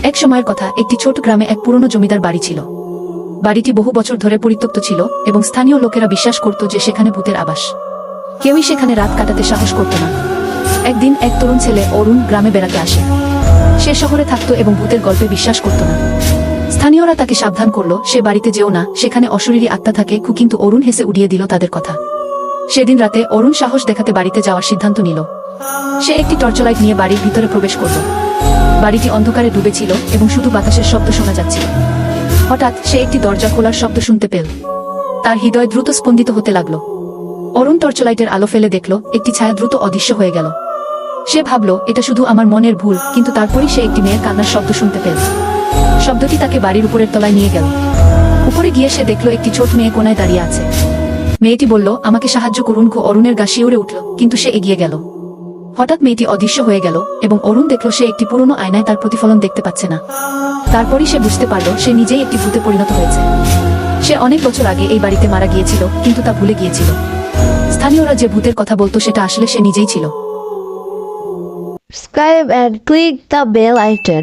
এক সময়ের কথা, একটি ছোট গ্রামে এক পুরনো জমিদার বাড়ি ছিল। বাড়িটি বহু বছর ধরে পরিত্যক্ত ছিল এবং স্থানীয় লোকেরা বিশ্বাস করত যে সেখানে ভূতের আবাস। কেউই সেখানে রাত কাটাতে সাহস করত না। একদিন এক তরুণ ছেলে অরুণ গ্রামে বেড়াতে আসে। সে শহরে থাকতো এবং ভূতের গল্পে বিশ্বাস করত না। স্থানীয়রা তাকে সাবধান করলো, সে বাড়িতে যেও না, সেখানে অশরীরী আত্মা থাকে। কিন্তু অরুণ হেসে উড়িয়ে দিল তাদের কথা। সেদিন রাতে অরুণ সাহস দেখাতে বাড়িতে যাওয়ার সিদ্ধান্ত নিল। সে একটি টর্চলাইট নিয়ে বাড়ির ভিতরে প্রবেশ করল। বাড়িটি অন্ধকারে ডুবেছিল এবং শুধু বাতাসের শব্দ শোনা যাচ্ছিল। হঠাৎ সে একটি দরজা খোলার শব্দ শুনতে পেল। তার হৃদয় দ্রুত স্পন্দিত হতে লাগল। অরুণ টর্চলাইটের আলো ফেলে দেখল একটি ছায়া দ্রুত অদৃশ্য হয়ে গেল। সে ভাবল, এটা শুধু আমার মনের ভুল। কিন্তু তারপরই সে একটি মেয়ের কান্নার শব্দ শুনতে পেল। শব্দটি তাকে বাড়ির উপরের তলায় নিয়ে গেল। উপরে গিয়ে সে দেখল একটি ছোট মেয়ে কোনায় দাঁড়িয়ে আছে। মেয়েটি বলল, আমাকে সাহায্য করুন। অরুণের গা শিউরে উঠল, কিন্তু সে এগিয়ে গেল। হঠাৎ মেয়েটি অদৃশ্য হয়ে গেল এবং অরুণ দেখল সে একটি পুরনো আয়নায় তার প্রতিফলন দেখতে পাচ্ছে না। তারপরই সে বুঝতে পারল সে নিজেই একটি ভূতে পরিণত হয়েছে। সে অনেক বছর আগে এই বাড়িতে মারা গিয়েছিল, কিন্তু তা ভুলে গিয়েছিল। স্থানীয়রা যে ভূতের কথা বলতো সেটা আসলে সে নিজেই ছিল। Subscribe and click the bell icon.